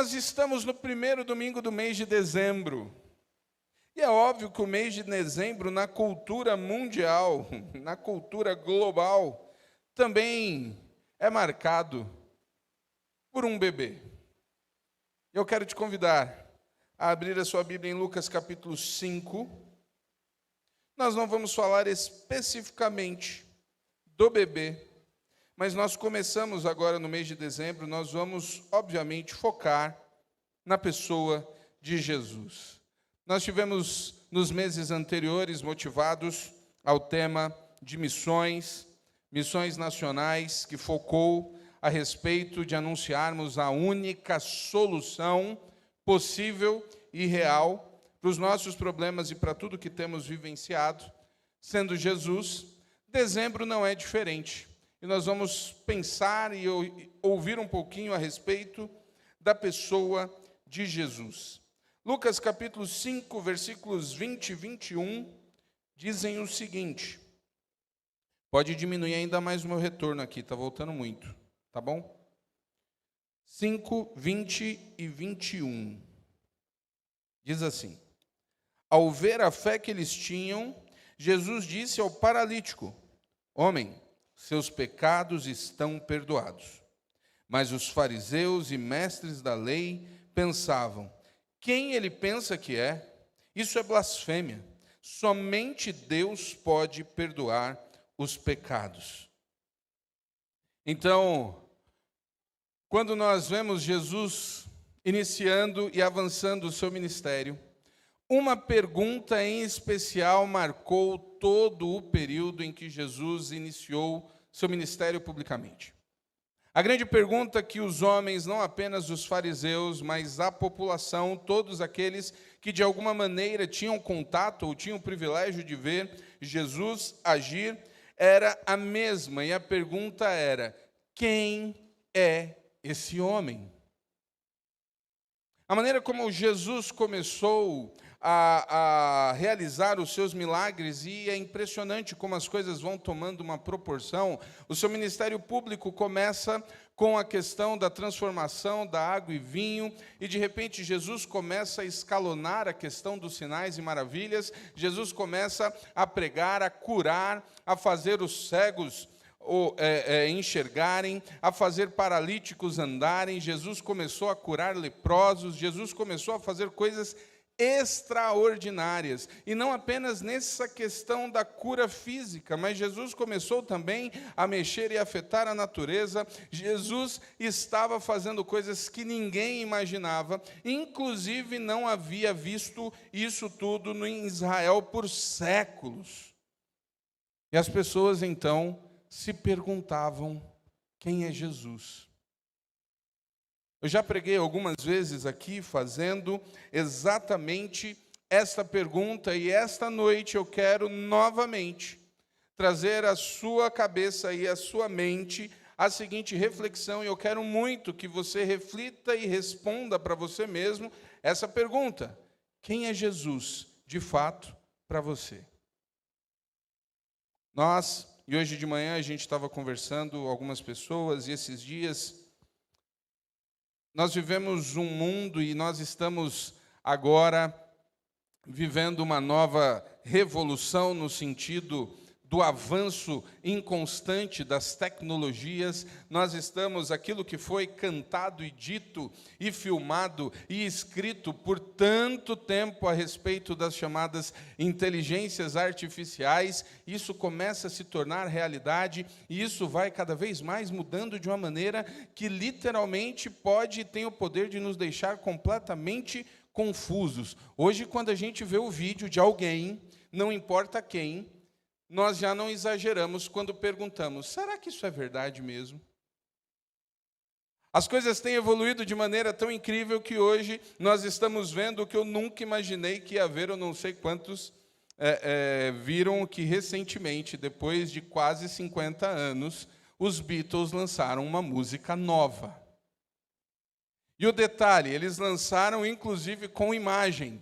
Nós estamos no primeiro domingo do mês de dezembro. E é óbvio que o mês de dezembro, na cultura mundial, na cultura global, também é marcado por um bebê. Eu quero te convidar a abrir a sua Bíblia em Lucas capítulo 5. Nós não vamos falar especificamente do bebê, mas nós começamos agora no mês de dezembro, nós vamos, obviamente, focar na pessoa de Jesus. Nós tivemos, nos meses anteriores, motivados ao tema de missões nacionais, que focou a respeito de anunciarmos a única solução possível e real para os nossos problemas e para tudo que temos vivenciado, sendo Jesus. Dezembro não é diferente. E nós vamos pensar e ouvir um pouquinho a respeito da pessoa de Jesus. Lucas capítulo 5, versículos 20 e 21, dizem o seguinte. Pode diminuir ainda mais o meu retorno aqui, está voltando muito, tá bom? 5, 20 e 21. Diz assim: Ao ver a fé que eles tinham, Jesus disse ao paralítico: Homem, seus pecados estão perdoados. Mas os fariseus e mestres da lei pensavam: quem ele pensa que é? Isso é blasfêmia. Somente Deus pode perdoar os pecados. Então, quando nós vemos Jesus iniciando e avançando o seu ministério, uma pergunta em especial marcou todo o período em que Jesus iniciou seu ministério publicamente. A grande pergunta que os homens, não apenas os fariseus, mas a população, todos aqueles que de alguma maneira tinham contato ou tinham o privilégio de ver Jesus agir, era a mesma. E a pergunta era: quem é esse homem? A maneira como Jesus começou a realizar os seus milagres, e é impressionante como as coisas vão tomando uma proporção. O seu ministério público começa com a questão da transformação da água e vinho, e de repente Jesus começa a escalonar a questão dos sinais e maravilhas. Jesus começa a pregar, a curar, a fazer os cegos enxergarem, a fazer paralíticos andarem. Jesus começou a curar leprosos. Jesus começou a fazer coisas extraordinárias, e não apenas nessa questão da cura física, mas Jesus começou também a mexer e afetar a natureza. Jesus estava fazendo coisas que ninguém imaginava, inclusive não havia visto isso tudo em Israel por séculos. E as pessoas então se perguntavam: quem é Jesus? Eu já preguei algumas vezes aqui fazendo exatamente esta pergunta, e esta noite eu quero novamente trazer à sua cabeça e à sua mente a seguinte reflexão, e eu quero muito que você reflita e responda para você mesmo essa pergunta: quem é Jesus, de fato, para você? E hoje de manhã a gente estava conversando, algumas pessoas, e esses dias nós vivemos um mundo, e nós estamos agora vivendo uma nova revolução no sentido do avanço inconstante das tecnologias. Nós estamos, aquilo que foi cantado e dito e filmado e escrito por tanto tempo a respeito das chamadas inteligências artificiais, isso começa a se tornar realidade, e isso vai cada vez mais mudando de uma maneira que literalmente pode e tem o poder de nos deixar completamente confusos. Hoje, quando a gente vê o vídeo de alguém, não importa quem, nós já não exageramos quando perguntamos: será que isso é verdade mesmo? As coisas têm evoluído de maneira tão incrível que hoje nós estamos vendo o que eu nunca imaginei que ia haver. Eu não sei quantos viram que recentemente, depois de quase 50 anos, os Beatles lançaram uma música nova. E o detalhe, eles lançaram inclusive com imagem.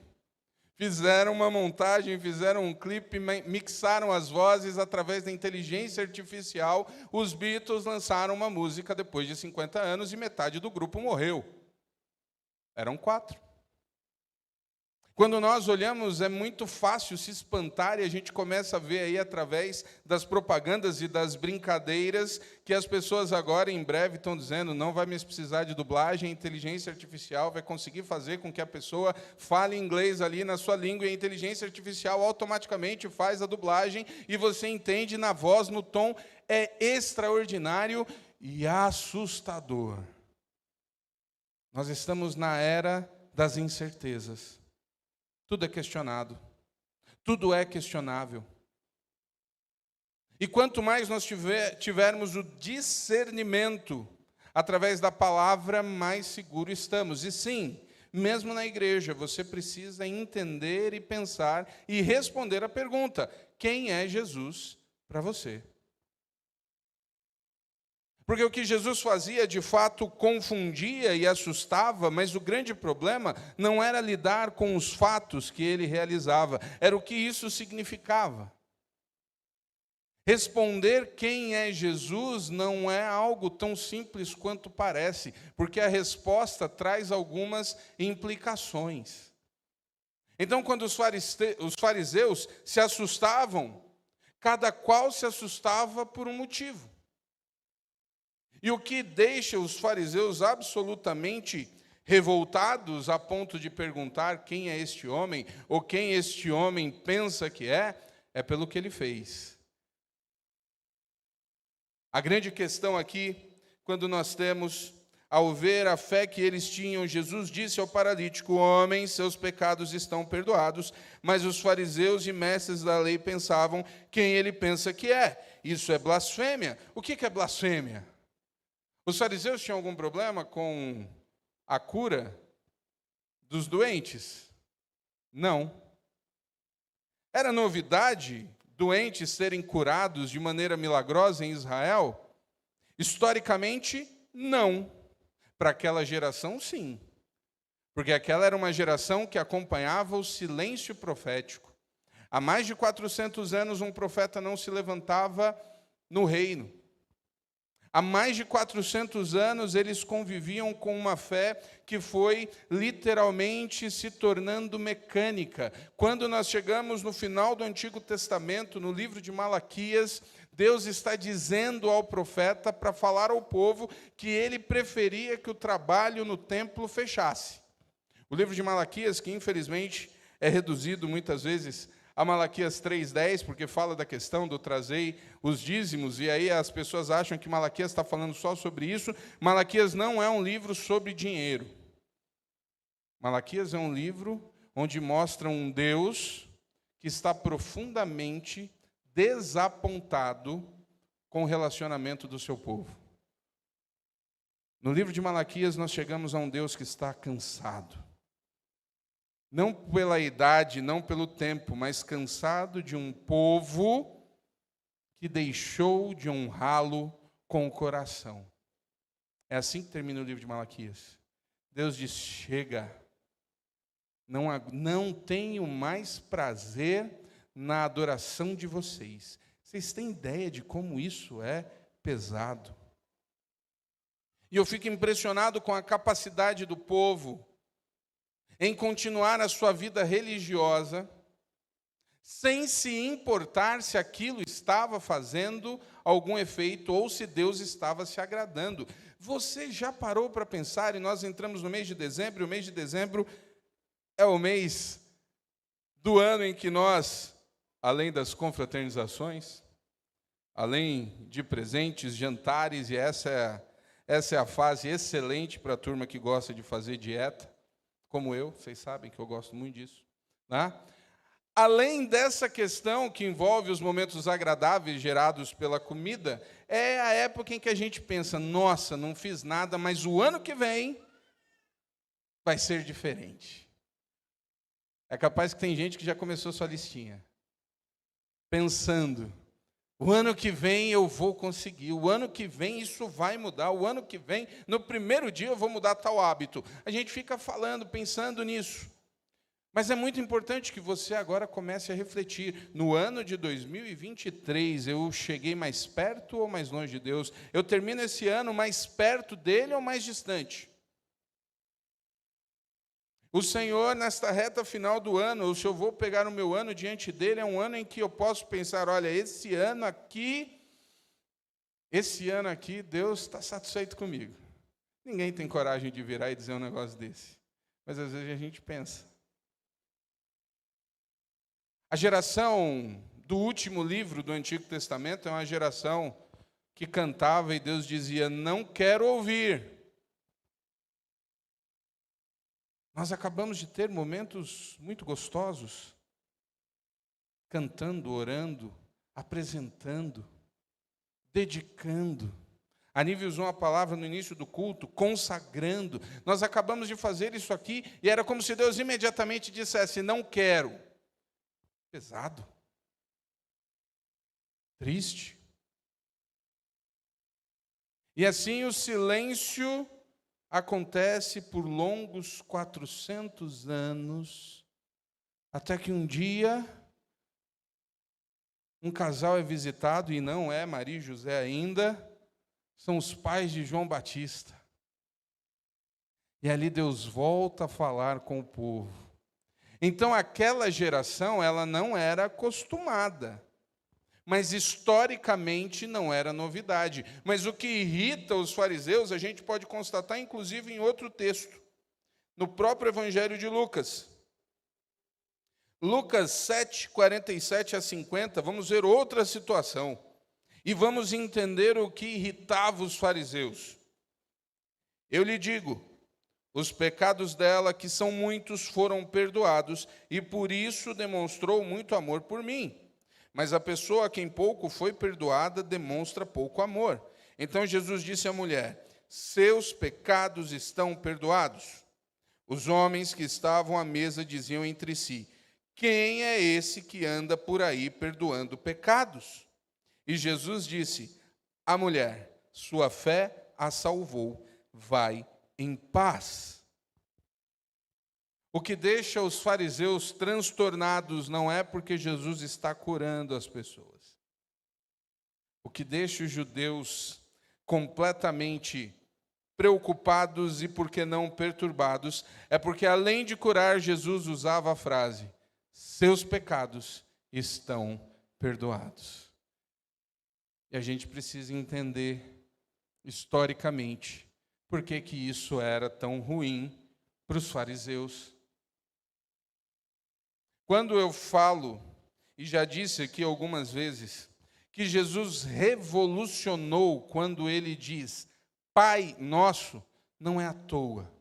Fizeram uma montagem, fizeram um clipe, mixaram as vozes através da inteligência artificial. Os Beatles lançaram uma música depois de 50 anos e metade do grupo morreu. Eram 4. Quando nós olhamos, é muito fácil se espantar e a gente começa a ver aí através das propagandas e das brincadeiras que as pessoas agora em breve estão dizendo, não vai mais precisar de dublagem, a inteligência artificial vai conseguir fazer com que a pessoa fale inglês ali na sua língua e a inteligência artificial automaticamente faz a dublagem e você entende na voz, no tom. É extraordinário e assustador. Nós estamos na era das incertezas. Tudo é questionado. Tudo é questionável. E quanto mais nós tivermos o discernimento através da palavra, mais seguro estamos. E sim, mesmo na igreja, você precisa entender e pensar e responder a pergunta: quem é Jesus para você? Porque o que Jesus fazia, de fato, confundia e assustava, mas o grande problema não era lidar com os fatos que ele realizava, era o que isso significava. Responder quem é Jesus não é algo tão simples quanto parece, porque a resposta traz algumas implicações. Então, quando os fariseus se assustavam, cada qual se assustava por um motivo. E o que deixa os fariseus absolutamente revoltados a ponto de perguntar quem é este homem, ou quem este homem pensa que é pelo que ele fez. A grande questão aqui, quando nós temos, ao ver a fé que eles tinham, Jesus disse ao paralítico: homem, seus pecados estão perdoados. Mas os fariseus e mestres da lei pensavam quem ele pensa que é. Isso é blasfêmia. O que é blasfêmia? Os fariseus tinham algum problema com a cura dos doentes? Não. Era novidade doentes serem curados de maneira milagrosa em Israel? Historicamente, não. Para aquela geração, sim. Porque aquela era uma geração que acompanhava o silêncio profético. Há mais de 400 anos, um profeta não se levantava no reino. Há mais de 400 anos, eles conviviam com uma fé que foi literalmente se tornando mecânica. Quando nós chegamos no final do Antigo Testamento, no livro de Malaquias, Deus está dizendo ao profeta para falar ao povo que ele preferia que o trabalho no templo fechasse. O livro de Malaquias, que infelizmente é reduzido muitas vezes a Malaquias 3:10, porque fala da questão do trazei os dízimos, e aí as pessoas acham que Malaquias está falando só sobre isso. Malaquias não é um livro sobre dinheiro. Malaquias é um livro onde mostra um Deus que está profundamente desapontado com o relacionamento do seu povo. No livro de Malaquias nós chegamos a um Deus que está cansado. Não pela idade, não pelo tempo, mas cansado de um povo que deixou de honrá-lo com o coração. É assim que termina o livro de Malaquias. Deus diz: chega, não tenho mais prazer na adoração de vocês. Vocês têm ideia de como isso é pesado? E eu fico impressionado com a capacidade do povo em continuar a sua vida religiosa, sem se importar se aquilo estava fazendo algum efeito ou se Deus estava se agradando. Você já parou para pensar, e nós entramos no mês de dezembro, e o mês de dezembro é o mês do ano em que nós, além das confraternizações, além de presentes, jantares, e essa é a fase excelente para a turma que gosta de fazer dieta, como eu, vocês sabem que eu gosto muito disso, né? Além dessa questão que envolve os momentos agradáveis gerados pela comida, é a época em que a gente pensa: nossa, não fiz nada, mas o ano que vem vai ser diferente. É capaz que tem gente que já começou sua listinha, pensando: o ano que vem eu vou conseguir, o ano que vem isso vai mudar, o ano que vem, no primeiro dia eu vou mudar tal hábito. A gente fica falando, pensando nisso. Mas é muito importante que você agora comece a refletir. No ano de 2023, eu cheguei mais perto ou mais longe de Deus? Eu termino esse ano mais perto dele ou mais distante? O Senhor, nesta reta final do ano, ou se eu vou pegar o meu ano diante dele, é um ano em que eu posso pensar, olha, esse ano aqui, Deus está satisfeito comigo. Ninguém tem coragem de virar e dizer um negócio desse. Mas às vezes a gente pensa. A geração do último livro do Antigo Testamento é uma geração que cantava e Deus dizia, não quero ouvir. Nós acabamos de ter momentos muito gostosos, cantando, orando, apresentando, dedicando. A Nívia usou uma palavra no início do culto, consagrando. Nós acabamos de fazer isso aqui e era como se Deus imediatamente dissesse, não quero. Pesado. Triste. E assim o silêncio acontece por longos 400 anos, até que um dia um casal é visitado, e não é Maria e José ainda, são os pais de João Batista. E ali Deus volta a falar com o povo. Então aquela geração, ela não era acostumada, mas historicamente não era novidade. Mas o que irrita os fariseus, a gente pode constatar inclusive em outro texto, no próprio Evangelho de Lucas. Lucas 7, 47 a 50, vamos ver outra situação. E vamos entender o que irritava os fariseus. Eu lhe digo, os pecados dela, que são muitos, foram perdoados, e por isso demonstrou muito amor por mim. Mas a pessoa a quem pouco foi perdoada demonstra pouco amor. Então Jesus disse à mulher, seus pecados estão perdoados. Os homens que estavam à mesa diziam entre si, quem é esse que anda por aí perdoando pecados? E Jesus disse, a mulher, sua fé a salvou, vai em paz. O que deixa os fariseus transtornados não é porque Jesus está curando as pessoas. O que deixa os judeus completamente preocupados e, por que não, perturbados, é porque, além de curar, Jesus usava a frase, seus pecados estão perdoados. E a gente precisa entender, historicamente, por que que isso era tão ruim para os fariseus. Quando eu falo, e já disse aqui algumas vezes, que Jesus revolucionou quando ele diz, Pai Nosso, não é à toa.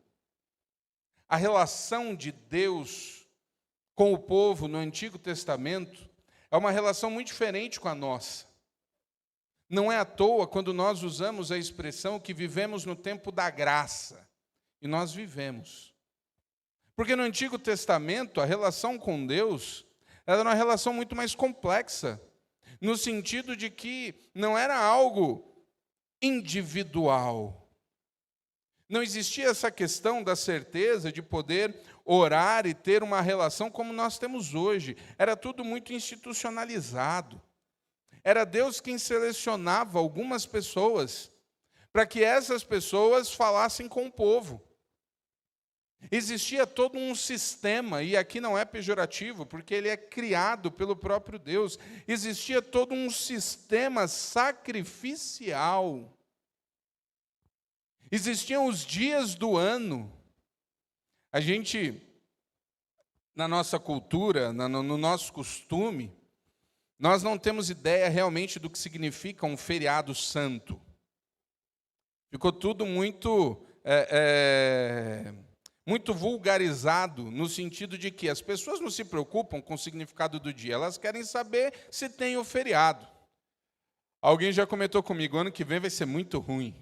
A relação de Deus com o povo no Antigo Testamento é uma relação muito diferente com a nossa. Não é à toa quando nós usamos a expressão que vivemos no tempo da graça. E nós vivemos. Porque no Antigo Testamento, a relação com Deus era uma relação muito mais complexa, no sentido de que não era algo individual. Não existia essa questão da certeza de poder orar e ter uma relação como nós temos hoje. Era tudo muito institucionalizado. Era Deus quem selecionava algumas pessoas para que essas pessoas falassem com o povo. Existia todo um sistema, e aqui não é pejorativo, porque ele é criado pelo próprio Deus. Existia todo um sistema sacrificial. Existiam os dias do ano. A gente, na nossa cultura, no nosso costume, nós não temos ideia realmente do que significa um feriado santo. Ficou tudo muito muito vulgarizado, no sentido de que as pessoas não se preocupam com o significado do dia, elas querem saber se tem o feriado. Alguém já comentou comigo, ano que vem vai ser muito ruim.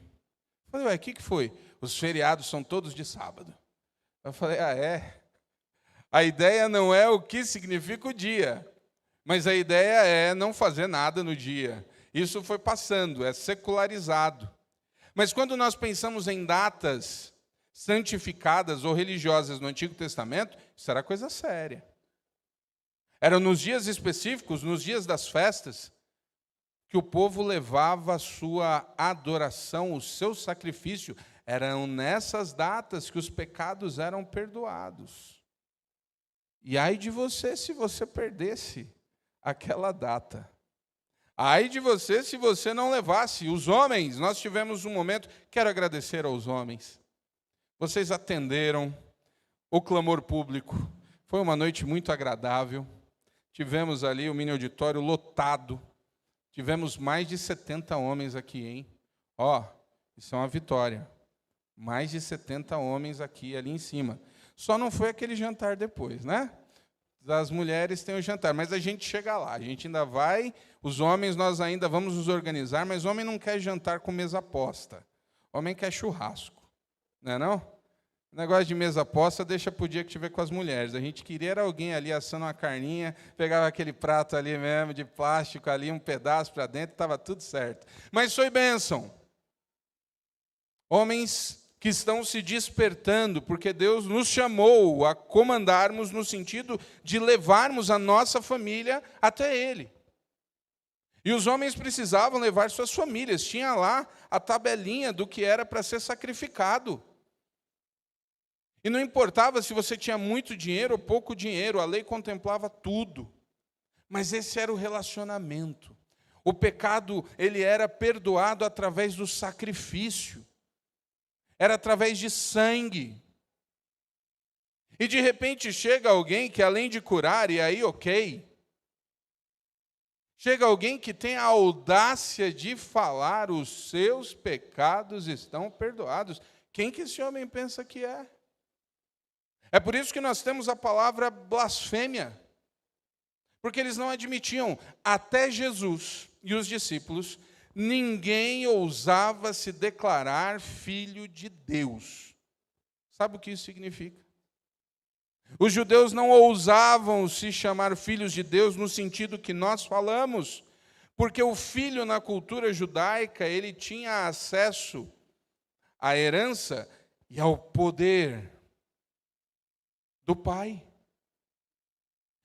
Eu falei, ué, o que foi? Os feriados são todos de sábado. Eu falei, é? A ideia não é o que significa o dia, mas a ideia é não fazer nada no dia. Isso foi passando, é secularizado. Mas quando nós pensamos em datas santificadas ou religiosas no Antigo Testamento, isso era coisa séria. Eram nos dias específicos, nos dias das festas, que o povo levava a sua adoração, o seu sacrifício. Eram nessas datas que os pecados eram perdoados. E ai de você se você perdesse aquela data. Ai de você se você não levasse. Os homens, nós tivemos um momento, quero agradecer aos homens. Vocês atenderam o clamor público. Foi uma noite muito agradável. Tivemos ali o mini auditório lotado. Tivemos mais de 70 homens aqui, hein? Isso é uma vitória. Mais de 70 homens aqui, ali em cima. Só não foi aquele jantar depois, né? Das mulheres tem o jantar, mas a gente chega lá. A gente ainda vai, os homens nós ainda vamos nos organizar, mas homem não quer jantar com mesa posta. Homem quer churrasco, não é não? O negócio de mesa posta deixa para o dia que tiver com as mulheres. A gente queria era alguém ali assando uma carninha, pegava aquele prato ali mesmo, de plástico ali, um pedaço para dentro, estava tudo certo. Mas foi bênção. Homens que estão se despertando, porque Deus nos chamou a comandarmos no sentido de levarmos a nossa família até Ele. E os homens precisavam levar suas famílias. Tinha lá a tabelinha do que era para ser sacrificado. E não importava se você tinha muito dinheiro ou pouco dinheiro, a lei contemplava tudo. Mas esse era o relacionamento. O pecado, ele era perdoado através do sacrifício. Era através de sangue. E de repente chega alguém que além de curar, e aí ok, chega alguém que tem a audácia de falar, os seus pecados estão perdoados. Quem que esse homem pensa que é? É por isso que nós temos a palavra blasfêmia. Porque eles não admitiam, até Jesus e os discípulos, ninguém ousava se declarar filho de Deus. Sabe o que isso significa? Os judeus não ousavam se chamar filhos de Deus no sentido que nós falamos, porque o filho na cultura judaica, ele tinha acesso à herança e ao poder do pai.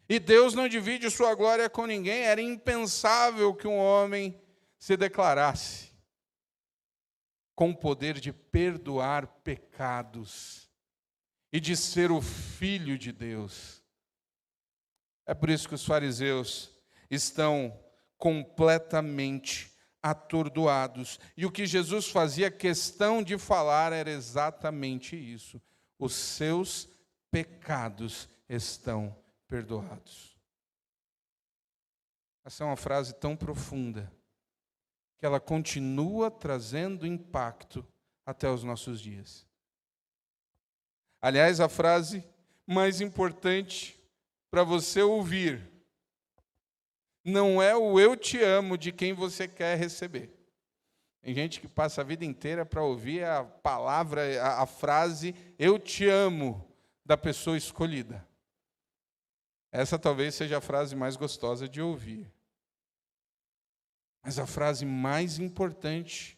E Deus não divide sua glória com ninguém, era impensável que um homem se declarasse com o poder de perdoar pecados e de ser o filho de Deus. É por isso que os fariseus estão completamente atordoados. E o que Jesus fazia questão de falar era exatamente isso. Os seus pecados estão perdoados. Essa é uma frase tão profunda que ela continua trazendo impacto até os nossos dias. Aliás, a frase mais importante para você ouvir não é o eu te amo de quem você quer receber. Tem gente que passa a vida inteira para ouvir a palavra, a frase eu te amo da pessoa escolhida. Essa talvez seja a frase mais gostosa de ouvir. Mas a frase mais importante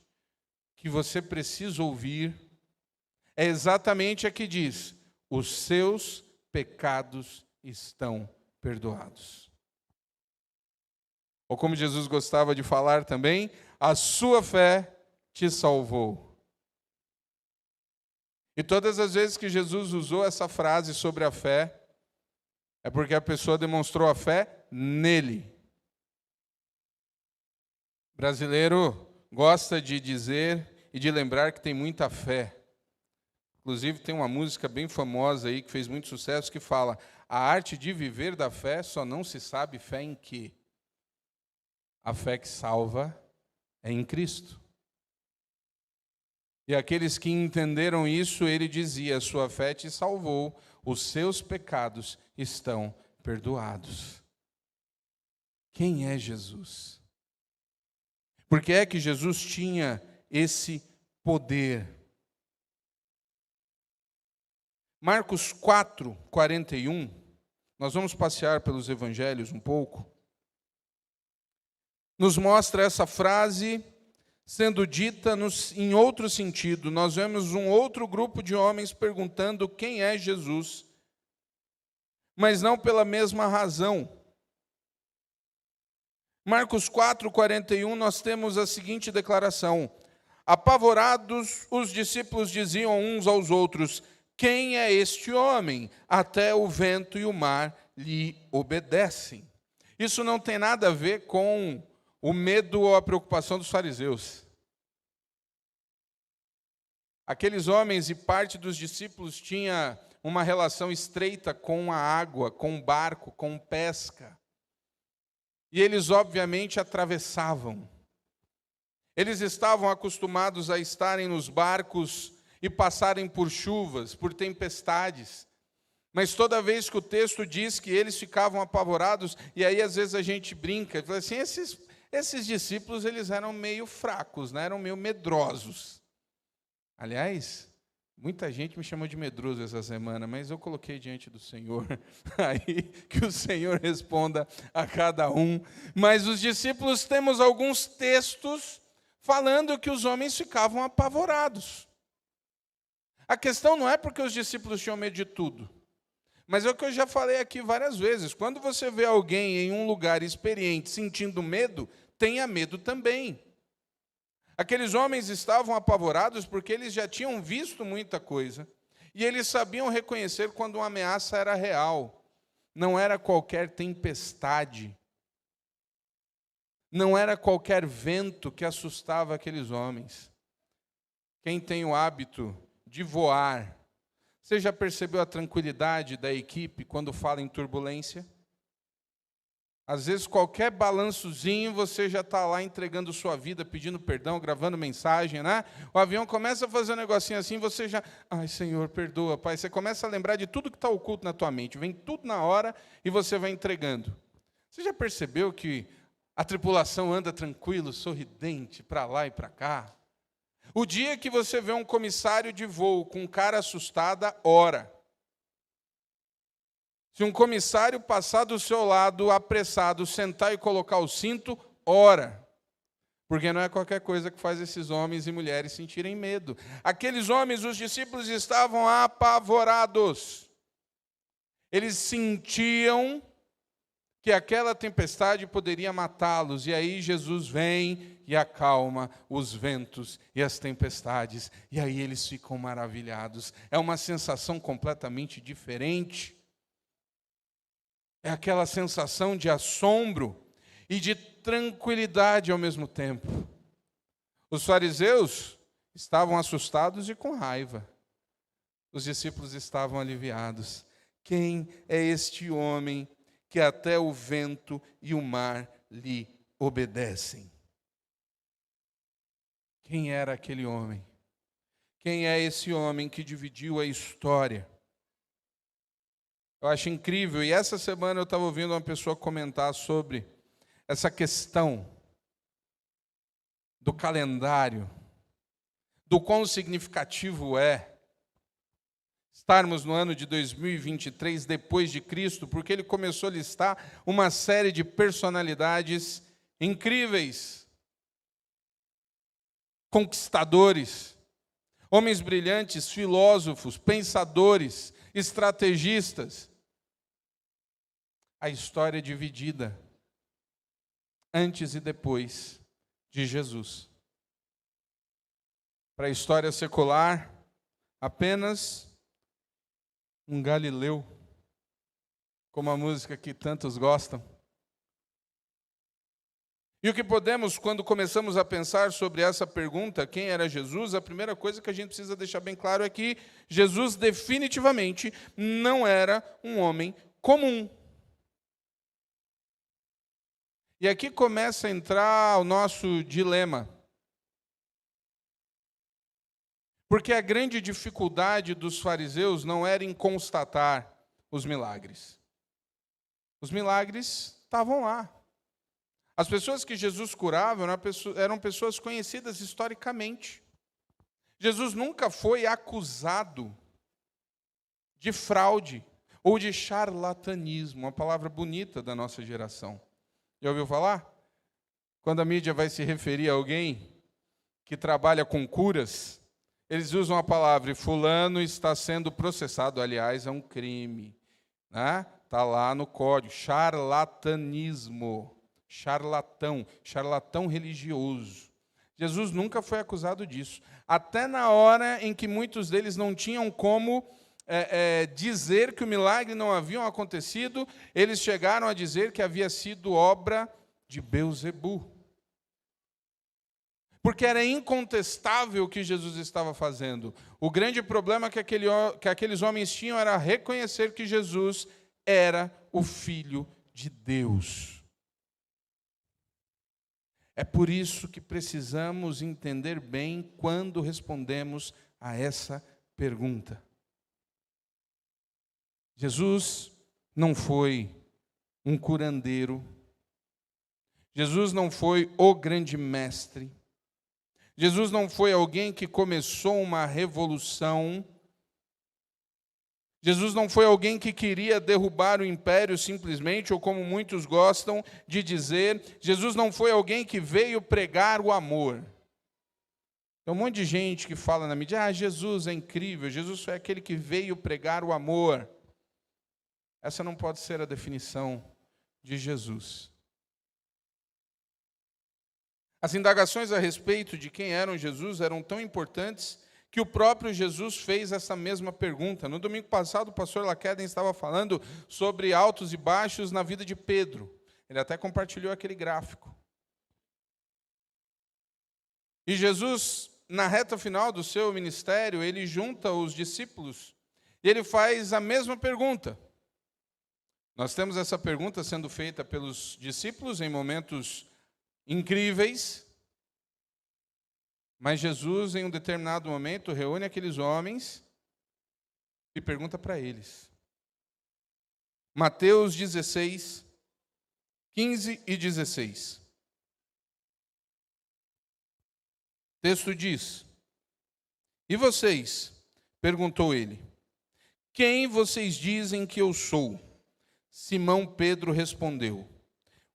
que você precisa ouvir é exatamente a que diz: os seus pecados estão perdoados. Ou como Jesus gostava de falar também, a sua fé te salvou. E todas as vezes que Jesus usou essa frase sobre a fé, é porque a pessoa demonstrou a fé nele. O brasileiro gosta de dizer e de lembrar que tem muita fé. Inclusive tem uma música bem famosa aí que fez muito sucesso que fala: a arte de viver da fé só não se sabe fé em quê? A fé que salva é em Cristo. E aqueles que entenderam isso, ele dizia: sua fé te salvou, os seus pecados estão perdoados. Quem é Jesus? Por que é que Jesus tinha esse poder? Marcos 4, 41, nós vamos passear pelos evangelhos um pouco, nos mostra essa frase sendo dita em outro sentido. Nós vemos um outro grupo de homens perguntando quem é Jesus, mas não pela mesma razão. Marcos 4, 41, nós temos a seguinte declaração: Apavorados, os discípulos diziam uns aos outros: quem é este homem? Até o vento e o mar lhe obedecem. Isso não tem nada a ver com o medo ou a preocupação dos fariseus. Aqueles homens e parte dos discípulos tinha uma relação estreita com a água, com o barco, com pesca. E eles, obviamente, atravessavam. Eles estavam acostumados a estarem nos barcos e passarem por chuvas, por tempestades. Mas toda vez que o texto diz que eles ficavam apavorados, e aí às vezes a gente brinca, fala assim, esses discípulos eles eram meio fracos, né? Eram meio medrosos. Aliás, muita gente me chamou de medroso essa semana, mas eu coloquei diante do Senhor, aí que o Senhor responda a cada um. Mas os discípulos, temos alguns textos falando que os homens ficavam apavorados. A questão não é porque os discípulos tinham medo de tudo, mas é o que eu já falei aqui várias vezes. Quando você vê alguém em um lugar experiente sentindo medo, tenha medo também. Aqueles homens estavam apavorados porque eles já tinham visto muita coisa e eles sabiam reconhecer quando uma ameaça era real. Não era qualquer tempestade, não era qualquer vento que assustava aqueles homens. Quem tem o hábito de voar, você já percebeu a tranquilidade da equipe quando fala em turbulência? Às vezes, qualquer balançozinho, você já está lá entregando sua vida, pedindo perdão, gravando mensagem, né? O avião começa a fazer um negocinho assim, você já... Ai, Senhor, perdoa, Pai. Você começa a lembrar de tudo que está oculto na tua mente. Vem tudo na hora e você vai entregando. Você já percebeu que a tripulação anda tranquilo, sorridente, para lá e para cá? O dia que você vê um comissário de voo com cara assustada, ora. Se um comissário passar do seu lado, apressado, sentar e colocar o cinto, ora. Porque não é qualquer coisa que faz esses homens e mulheres sentirem medo. Aqueles homens, os discípulos, estavam apavorados. Eles sentiam que aquela tempestade poderia matá-los. E aí Jesus vem e acalma os ventos e as tempestades. E aí eles ficam maravilhados. É uma sensação completamente diferente. É aquela sensação de assombro e de tranquilidade ao mesmo tempo. Os fariseus estavam assustados e com raiva. Os discípulos estavam aliviados. Quem é este homem que até o vento e o mar lhe obedecem? Quem era aquele homem? Quem é esse homem que dividiu a história? Eu acho incrível, e essa semana eu estava ouvindo uma pessoa comentar sobre essa questão do calendário, do quão significativo é estarmos no ano de 2023 depois de Cristo, porque ele começou a listar uma série de personalidades incríveis, conquistadores, homens brilhantes, filósofos, pensadores, estrategistas. A história é dividida antes e depois de Jesus. Para a história secular, apenas um Galileu, como a música que tantos gostam. E o que podemos, quando começamos a pensar sobre essa pergunta, quem era Jesus, a primeira coisa que a gente precisa deixar bem claro é que Jesus definitivamente não era um homem comum. E aqui começa a entrar o nosso dilema. Porque a grande dificuldade dos fariseus não era em constatar os milagres. Os milagres estavam lá. As pessoas que Jesus curava eram pessoas conhecidas historicamente. Jesus nunca foi acusado de fraude ou de charlatanismo, uma palavra bonita da nossa geração. Já ouviu falar? Quando a mídia vai se referir a alguém que trabalha com curas, eles usam a palavra fulano está sendo processado, aliás, é um crime. Né? Está lá no código, charlatanismo. Charlatão religioso. Jesus nunca foi acusado disso. Até na hora em que muitos deles não tinham como dizer que o milagre não havia acontecido, eles chegaram a dizer que havia sido obra de Beelzebu. Porque era incontestável o que Jesus estava fazendo. O grande problema que aqueles homens tinham era reconhecer que Jesus era o Filho de Deus. É por isso que precisamos entender bem quando respondemos a essa pergunta. Jesus não foi um curandeiro. Jesus não foi o grande mestre. Jesus não foi alguém que começou uma revolução. Jesus não foi alguém que queria derrubar o império simplesmente, ou como muitos gostam de dizer, Jesus não foi alguém que veio pregar o amor. Tem um monte de gente que fala na mídia, Jesus é incrível, Jesus foi aquele que veio pregar o amor. Essa não pode ser a definição de Jesus. As indagações a respeito de quem era Jesus eram tão importantes que o próprio Jesus fez essa mesma pergunta. No domingo passado, o pastor Laqueden estava falando sobre altos e baixos na vida de Pedro. Ele até compartilhou aquele gráfico. E Jesus, na reta final do seu ministério, ele junta os discípulos e ele faz a mesma pergunta. Nós temos essa pergunta sendo feita pelos discípulos em momentos incríveis, mas Jesus, em um determinado momento, reúne aqueles homens e pergunta para eles. Mateus 16, 15 e 16. O texto diz: E vocês? Perguntou ele. Quem vocês dizem que eu sou? Simão Pedro respondeu: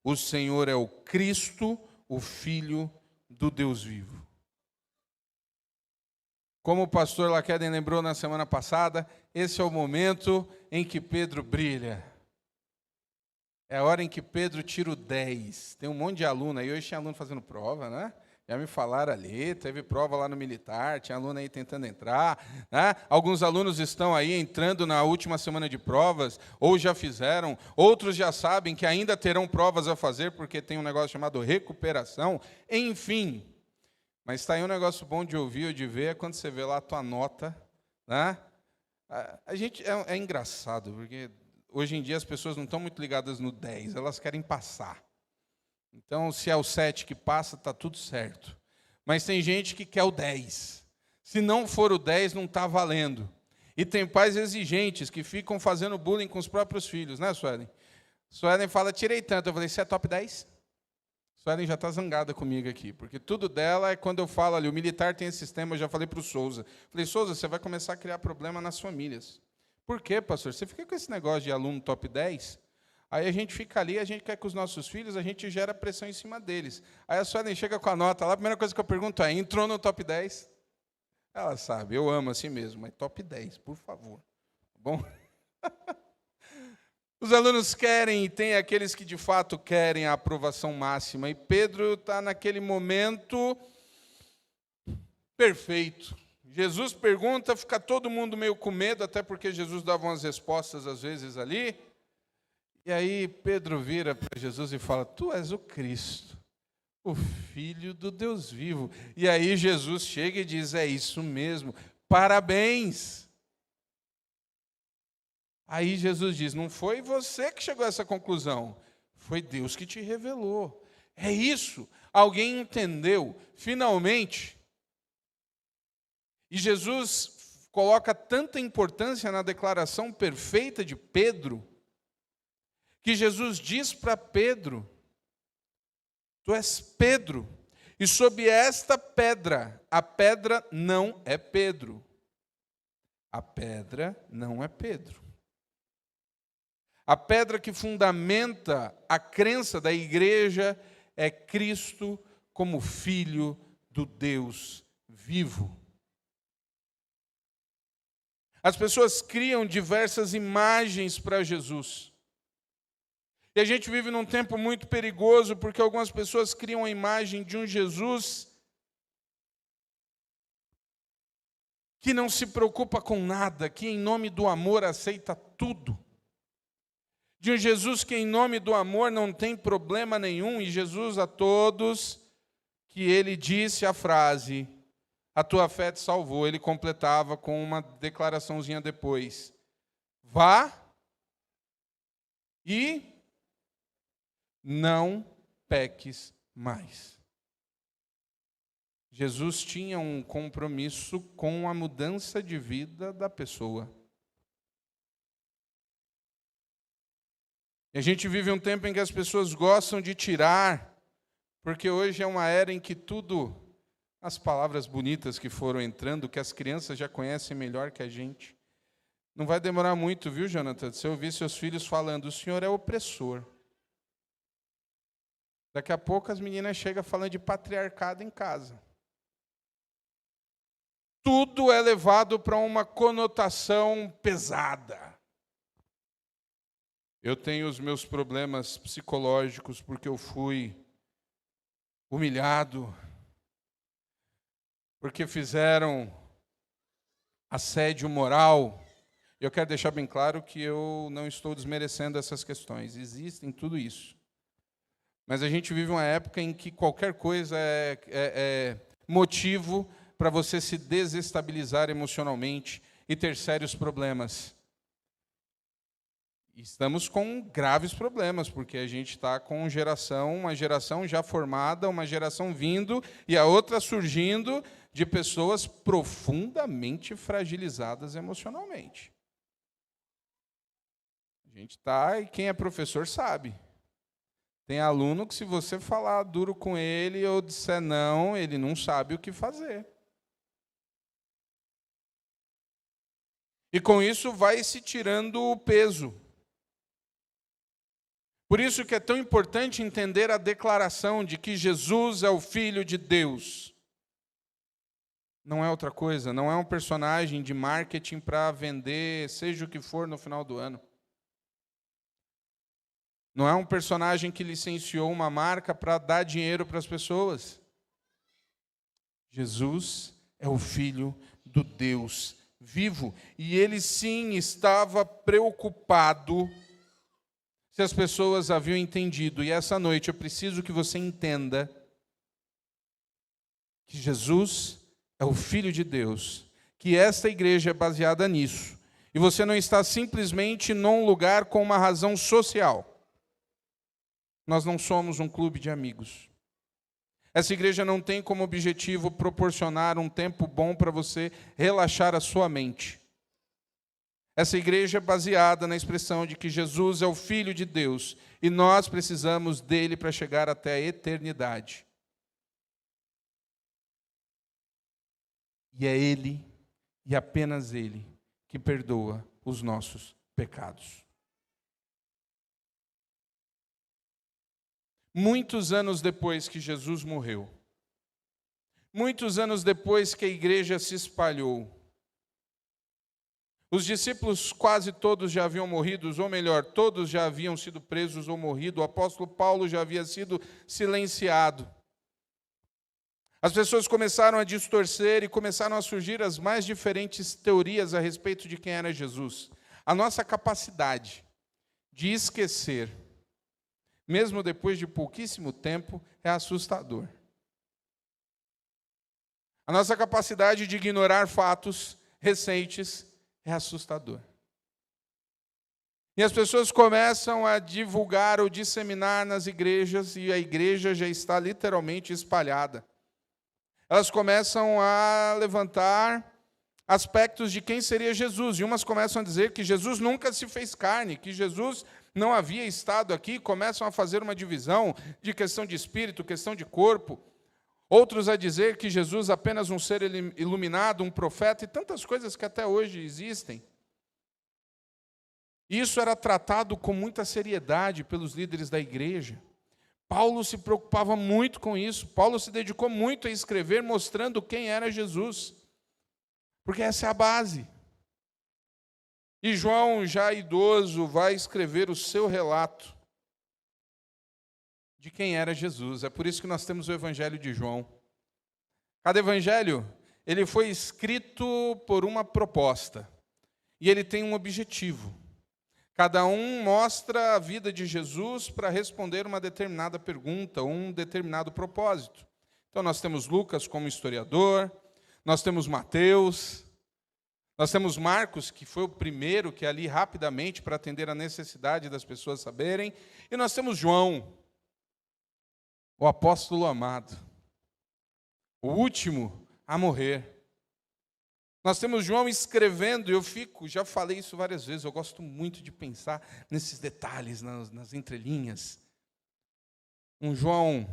O Senhor é o Cristo, o Filho do Deus vivo. Como o pastor Laqueden lembrou na semana passada, esse é o momento em que Pedro brilha. É a hora em que Pedro tira o 10. Tem um monte de aluno aí, hoje tinha aluno fazendo prova, né? Já me falaram ali, teve prova lá no militar, tinha aluno aí tentando entrar, né? Alguns alunos estão aí entrando na última semana de provas, ou já fizeram, outros já sabem que ainda terão provas a fazer, porque tem um negócio chamado recuperação, enfim. Mas está aí um negócio bom de ouvir ou de ver, é quando você vê lá a tua nota, né? A gente, é engraçado, porque hoje em dia as pessoas não estão muito ligadas no 10, elas querem passar. Então, se é o 7 que passa, está tudo certo. Mas tem gente que quer o 10. Se não for o 10, não está valendo. E tem pais exigentes que ficam fazendo bullying com os próprios filhos, né, Suelen? Suelen fala, tirei tanto. Eu falei, você é top 10? Suelen já está zangada comigo aqui, porque tudo dela é quando eu falo ali, o militar tem esse sistema, eu já falei para o Souza. Falei, Souza, você vai começar a criar problema nas famílias. Por quê, pastor? Você fica com esse negócio de aluno top 10? Aí a gente fica ali, a gente quer que os nossos filhos, a gente gera pressão em cima deles. Aí a Suelen chega com a nota lá, a primeira coisa que eu pergunto é, entrou no top 10? Ela sabe, eu amo assim mesmo, mas top 10, por favor. Bom? Os alunos querem, e tem aqueles que de fato querem a aprovação máxima. E Pedro está naquele momento perfeito. Jesus pergunta, fica todo mundo meio com medo, até porque Jesus dava umas respostas às vezes ali. E aí Pedro vira para Jesus e fala, tu és o Cristo, o Filho do Deus vivo. E aí Jesus chega e diz, é isso mesmo, parabéns. Aí Jesus diz, não foi você que chegou a essa conclusão, foi Deus que te revelou. É isso, alguém entendeu, finalmente. E Jesus coloca tanta importância na declaração perfeita de Pedro, que Jesus diz para Pedro, tu és Pedro, e sob esta pedra, a pedra não é Pedro. A pedra não é Pedro. A pedra que fundamenta a crença da igreja é Cristo como Filho do Deus vivo. As pessoas criam diversas imagens para Jesus. E a gente vive num tempo muito perigoso, porque algumas pessoas criam a imagem de um Jesus que não se preocupa com nada, que em nome do amor aceita tudo. De um Jesus que em nome do amor não tem problema nenhum, e Jesus a todos, que ele disse a frase, a tua fé te salvou, ele completava com uma declaraçãozinha depois, vá e não peques mais. Jesus tinha um compromisso com a mudança de vida da pessoa. E a gente vive um tempo em que as pessoas gostam de tirar, porque hoje é uma era em que tudo, as palavras bonitas que foram entrando, que as crianças já conhecem melhor que a gente. Não vai demorar muito, viu, Jonathan? Se eu ouvir seus filhos falando, o senhor é opressor. Daqui a pouco as meninas chegam falando de patriarcado em casa. Tudo é levado para uma conotação pesada. Eu tenho os meus problemas psicológicos porque eu fui humilhado, porque fizeram assédio moral. Eu quero deixar bem claro que eu não estou desmerecendo essas questões. Existem tudo isso. Mas a gente vive uma época em que qualquer coisa é motivo para você se desestabilizar emocionalmente e ter sérios problemas. Estamos com graves problemas, porque a gente está com uma geração já formada, uma geração vindo, e a outra surgindo de pessoas profundamente fragilizadas emocionalmente. A gente está, e quem é professor sabe. Tem aluno que, se você falar duro com ele ou disser não, ele não sabe o que fazer. E com isso vai se tirando o peso. Por isso que é tão importante entender a declaração de que Jesus é o Filho de Deus. Não é outra coisa, não é um personagem de marketing para vender, seja o que for, no final do ano. Não é um personagem que licenciou uma marca para dar dinheiro para as pessoas. Jesus é o Filho do Deus vivo. E ele sim estava preocupado se as pessoas haviam entendido. E essa noite eu preciso que você entenda que Jesus é o Filho de Deus, que esta igreja é baseada nisso. E você não está simplesmente num lugar com uma razão social. Nós não somos um clube de amigos. Essa igreja não tem como objetivo proporcionar um tempo bom para você relaxar a sua mente. Essa igreja é baseada na expressão de que Jesus é o Filho de Deus e nós precisamos dele para chegar até a eternidade. E é ele, e apenas ele, que perdoa os nossos pecados. Muitos anos depois que Jesus morreu, muitos anos depois que a igreja se espalhou, os discípulos quase todos já haviam morrido, ou melhor, todos já haviam sido presos ou morrido, o apóstolo Paulo já havia sido silenciado. As pessoas começaram a distorcer e começaram a surgir as mais diferentes teorias a respeito de quem era Jesus. A nossa capacidade de esquecer, mesmo depois de pouquíssimo tempo, é assustador. A nossa capacidade de ignorar fatos recentes é assustador. E as pessoas começam a divulgar ou disseminar nas igrejas, e a igreja já está literalmente espalhada. Elas começam a levantar aspectos de quem seria Jesus, e umas começam a dizer que Jesus nunca se fez carne, que Jesus não havia estado aqui, começam a fazer uma divisão de questão de espírito, questão de corpo. Outros a dizer que Jesus é apenas um ser iluminado, um profeta, e tantas coisas que até hoje existem. Isso era tratado com muita seriedade pelos líderes da igreja. Paulo se preocupava muito com isso. Paulo se dedicou muito a escrever mostrando quem era Jesus. Porque essa é a base. E João, já idoso, vai escrever o seu relato de quem era Jesus. É por isso que nós temos o Evangelho de João. Cada evangelho ele foi escrito por uma proposta, e ele tem um objetivo. Cada um mostra a vida de Jesus para responder uma determinada pergunta, um determinado propósito. Então, nós temos Lucas como historiador, nós temos Mateus, nós temos Marcos, que foi o primeiro que ali rapidamente para atender a necessidade das pessoas saberem, e nós temos João, o apóstolo amado, o último a morrer. Nós temos João escrevendo, e já falei isso várias vezes, eu gosto muito de pensar nesses detalhes, nas entrelinhas. Um João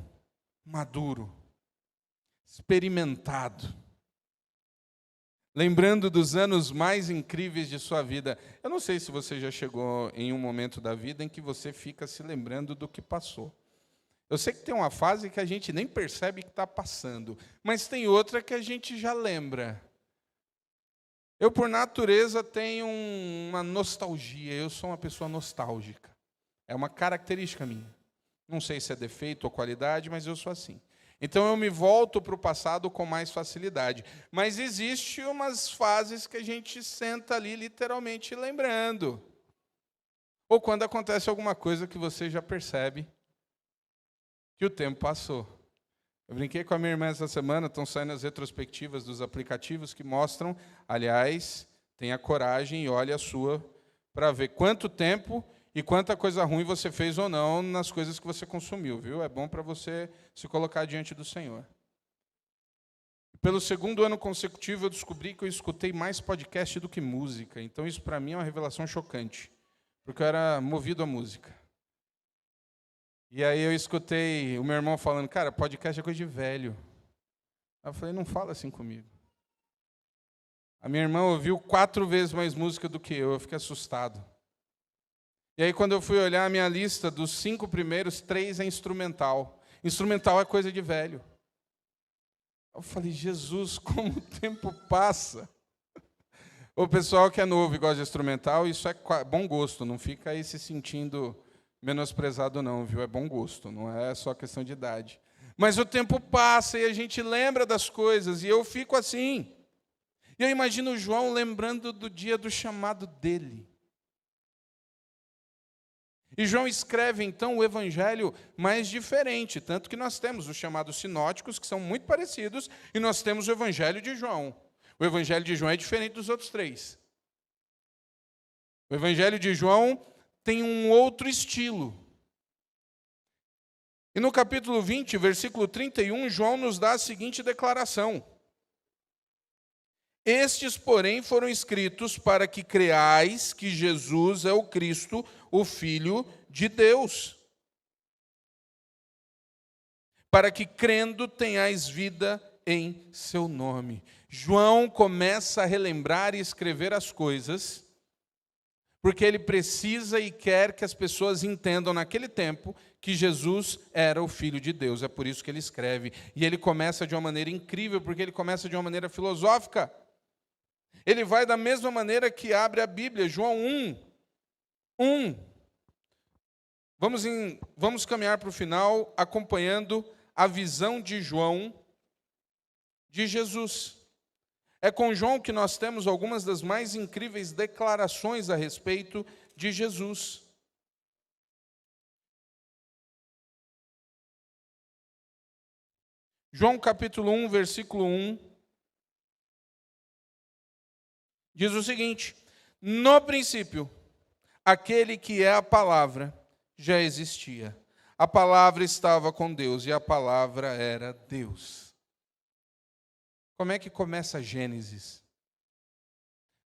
maduro, experimentado, lembrando dos anos mais incríveis de sua vida. Eu não sei se você já chegou em um momento da vida em que você fica se lembrando do que passou. Eu sei que tem uma fase que a gente nem percebe que está passando, mas tem outra que a gente já lembra. Eu, por natureza, tenho uma nostalgia. Eu sou uma pessoa nostálgica. É uma característica minha. Não sei se é defeito ou qualidade, mas eu sou assim. Então, eu me volto para o passado com mais facilidade. Mas existem umas fases que a gente senta ali, literalmente, lembrando. Ou quando acontece alguma coisa que você já percebe que o tempo passou. Eu brinquei com a minha irmã essa semana, estão saindo as retrospectivas dos aplicativos que mostram, aliás, tenha coragem e olhe a sua para ver quanto tempo e quanta coisa ruim você fez ou não nas coisas que você consumiu, viu? É bom para você se colocar diante do Senhor. Pelo segundo ano consecutivo, eu descobri que eu escutei mais podcast do que música, então isso para mim é uma revelação chocante, porque eu era movido à música. E aí eu escutei o meu irmão falando, cara, podcast é coisa de velho. Eu falei, não fala assim comigo. A minha irmã ouviu 4 vezes mais música do que eu fiquei assustado. E aí quando eu fui olhar a minha lista, dos 5 primeiros, 3 é instrumental. Instrumental é coisa de velho. Eu falei, Jesus, como o tempo passa. O pessoal que é novo e gosta de instrumental, isso é bom gosto, não fica aí se sentindo menosprezado não, viu? É bom gosto, não é só questão de idade. Mas o tempo passa e a gente lembra das coisas, e eu fico assim. E eu imagino o João lembrando do dia do chamado dele. E João escreve, então, o evangelho mais diferente, tanto que nós temos os chamados sinóticos, que são muito parecidos, e nós temos o evangelho de João. O evangelho de João é diferente dos outros 3. O evangelho de João tem um outro estilo. E no capítulo 20, versículo 31, João nos dá a seguinte declaração: estes, porém, foram escritos para que creais que Jesus é o Cristo, o Filho de Deus, para que crendo tenhais vida em seu nome. João começa a relembrar e escrever as coisas porque ele precisa e quer que as pessoas entendam naquele tempo que Jesus era o Filho de Deus. É por isso que ele escreve. E ele começa de uma maneira incrível, porque ele começa de uma maneira filosófica. Ele vai da mesma maneira que abre a Bíblia, João 1. Vamos caminhar para o final, acompanhando a visão de João de Jesus. É com João que nós temos algumas das mais incríveis declarações a respeito de Jesus. João capítulo 1, versículo 1, diz o seguinte: no princípio, aquele que é a palavra já existia. A palavra estava com Deus e a palavra era Deus. Como é que começa Gênesis?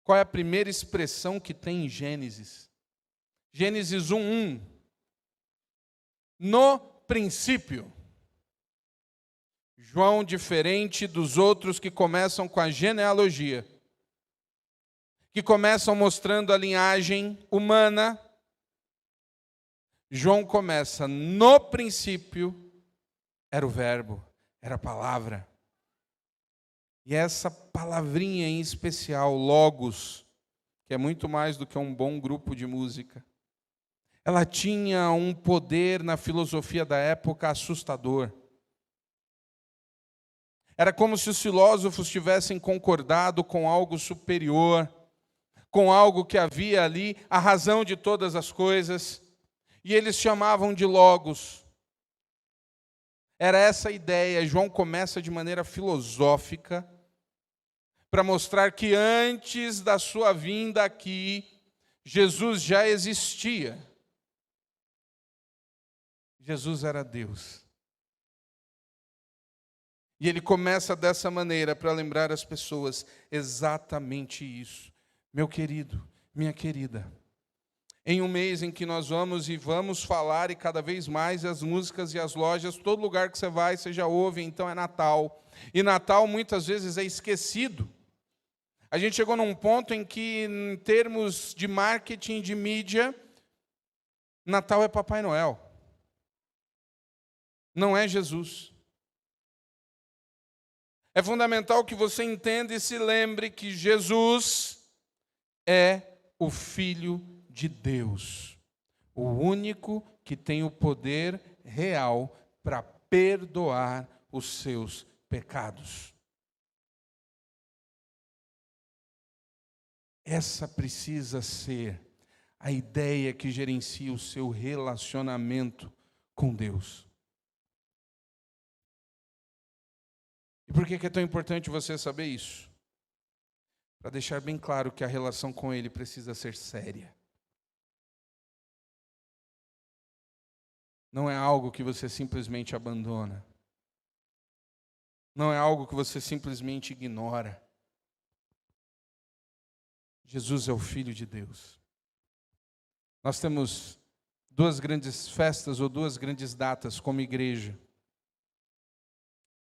Qual é a primeira expressão que tem em Gênesis? Gênesis 1:1. No princípio. João, diferente dos outros que começam com a genealogia, que começam mostrando a linhagem humana, João começa, no princípio, era o verbo, era a palavra. E essa palavrinha em especial, logos, que é muito mais do que um bom grupo de música, ela tinha um poder na filosofia da época assustador. Era como se os filósofos tivessem concordado com algo superior, com algo que havia ali, a razão de todas as coisas, e eles chamavam de logos. Era essa a ideia. João começa de maneira filosófica, para mostrar que antes da sua vinda aqui, Jesus já existia. Jesus era Deus. E ele começa dessa maneira para lembrar as pessoas exatamente isso. Meu querido, minha querida, em um mês em que nós vamos falar, e cada vez mais as músicas e as lojas, todo lugar que você já ouve, então é Natal. E Natal muitas vezes é esquecido. A gente chegou num ponto em que, em termos de marketing, de mídia, Natal é Papai Noel. Não é Jesus. É fundamental que você entenda e se lembre que Jesus é o Filho de Deus, o único que tem o poder real para perdoar os seus pecados. Essa precisa ser a ideia que gerencia o seu relacionamento com Deus. E por que é tão importante você saber isso? Para deixar bem claro que a relação com Ele precisa ser séria. Não é algo que você simplesmente abandona. Não é algo que você simplesmente ignora. Jesus é o Filho de Deus. Nós temos duas grandes festas ou duas grandes datas como igreja: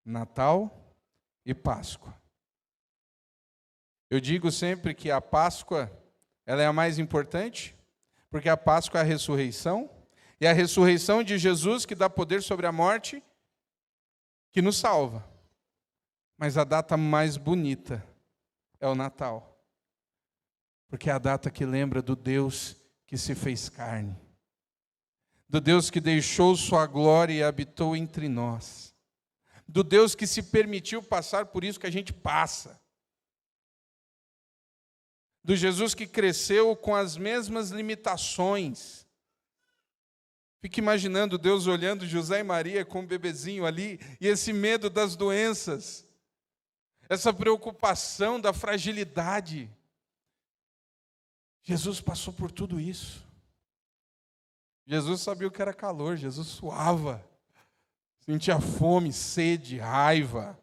Natal e Páscoa. Eu digo sempre que a Páscoa, ela é a mais importante, porque a Páscoa é a ressurreição, e a ressurreição de Jesus que dá poder sobre a morte, que nos salva. Mas a data mais bonita é o Natal, porque é a data que lembra do Deus que se fez carne, do Deus que deixou sua glória e habitou entre nós, do Deus que se permitiu passar por isso que a gente passa, do Jesus que cresceu com as mesmas limitações. Fique imaginando Deus olhando José e Maria com um bebezinho ali, e esse medo das doenças, essa preocupação da fragilidade. Jesus passou por tudo isso. Jesus sabia o que era calor, Jesus suava, sentia fome, sede, raiva.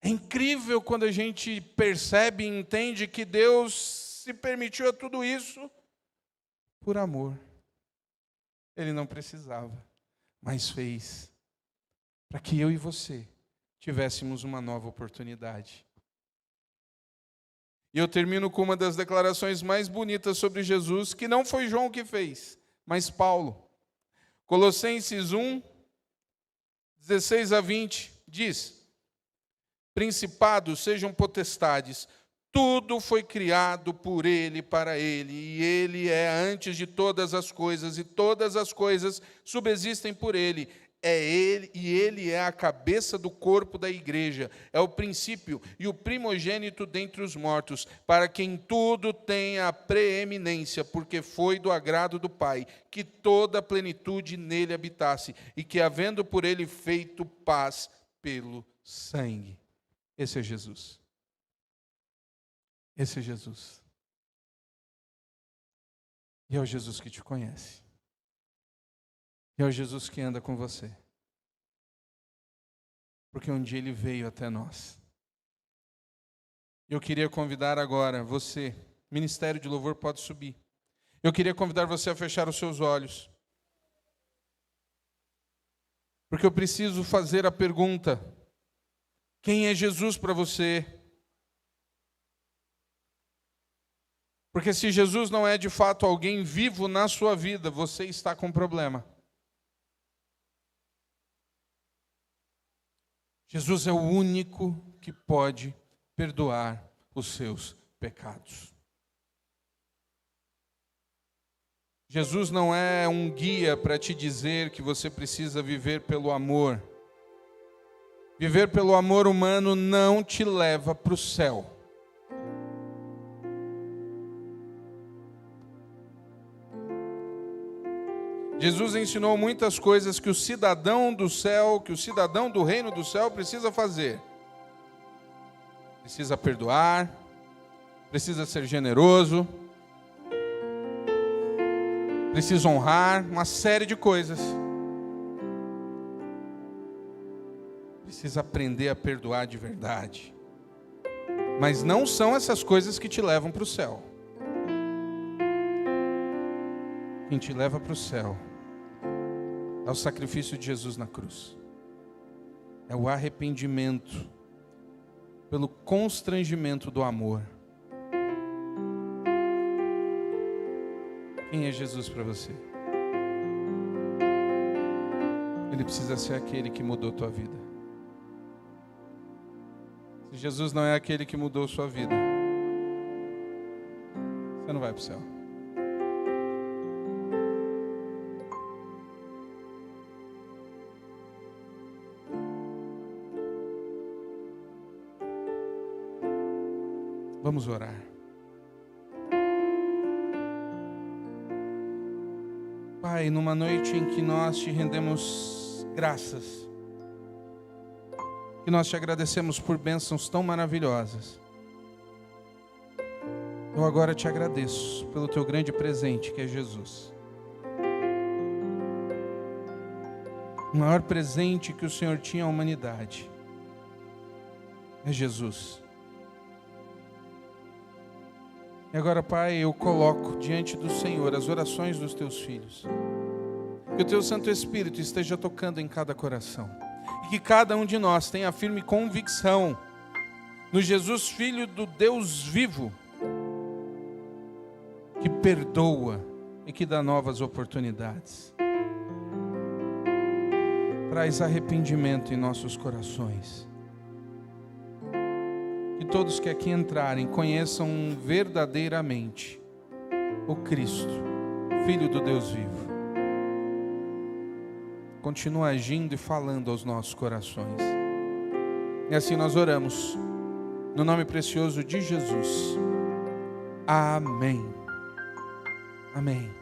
É incrível quando a gente percebe e entende que Deus se permitiu a tudo isso por amor. Ele não precisava, mas fez, para que eu e você tivéssemos uma nova oportunidade. E eu termino com uma das declarações mais bonitas sobre Jesus, que não foi João que fez, mas Paulo. Colossenses 1, 16 a 20, diz: principados, sejam potestades, tudo foi criado por Ele, para Ele, e Ele é antes de todas as coisas, e todas as coisas subsistem por Ele. É Ele, e Ele é a cabeça do corpo da igreja, é o princípio e o primogênito dentre os mortos, para quem tudo tenha a preeminência, porque foi do agrado do Pai, que toda a plenitude nele habitasse, e que, havendo por Ele feito paz pelo sangue. Esse é Jesus. Esse é Jesus. E é o Jesus que te conhece. E é o Jesus que anda com você. Porque um dia Ele veio até nós. Eu queria convidar agora você, Ministério de Louvor pode subir. Eu queria convidar você a fechar os seus olhos. Porque eu preciso fazer a pergunta: quem é Jesus para você? Porque se Jesus não é de fato alguém vivo na sua vida, você está com problema. Jesus é o único que pode perdoar os seus pecados. Jesus não é um guia para te dizer que você precisa viver pelo amor. Viver pelo amor humano não te leva para o céu. Jesus ensinou muitas coisas que o cidadão do céu, que o cidadão do reino do céu precisa fazer. Precisa perdoar, precisa ser generoso, precisa honrar, uma série de coisas. Precisa aprender a perdoar de verdade. Mas não são essas coisas que te levam para o céu. Quem te leva para o céu é o sacrifício de Jesus na cruz. É o arrependimento pelo constrangimento do amor. Quem é Jesus para você? Ele precisa ser aquele que mudou tua vida. Se Jesus não é aquele que mudou sua vida, você não vai para o céu. Vamos orar. Pai, numa noite em que nós te rendemos graças, que nós te agradecemos por bênçãos tão maravilhosas, eu agora te agradeço pelo teu grande presente, que é Jesus. O maior presente que o Senhor tinha à humanidade é Jesus. E agora, Pai, eu coloco diante do Senhor as orações dos teus filhos. Que o teu Santo Espírito esteja tocando em cada coração. E que cada um de nós tenha firme convicção no Jesus, Filho do Deus vivo, que perdoa e que dá novas oportunidades. Traz arrependimento em nossos corações. Que todos que aqui entrarem conheçam verdadeiramente o Cristo, Filho do Deus vivo. Continua agindo e falando aos nossos corações. E assim nós oramos, no nome precioso de Jesus. Amém. Amém.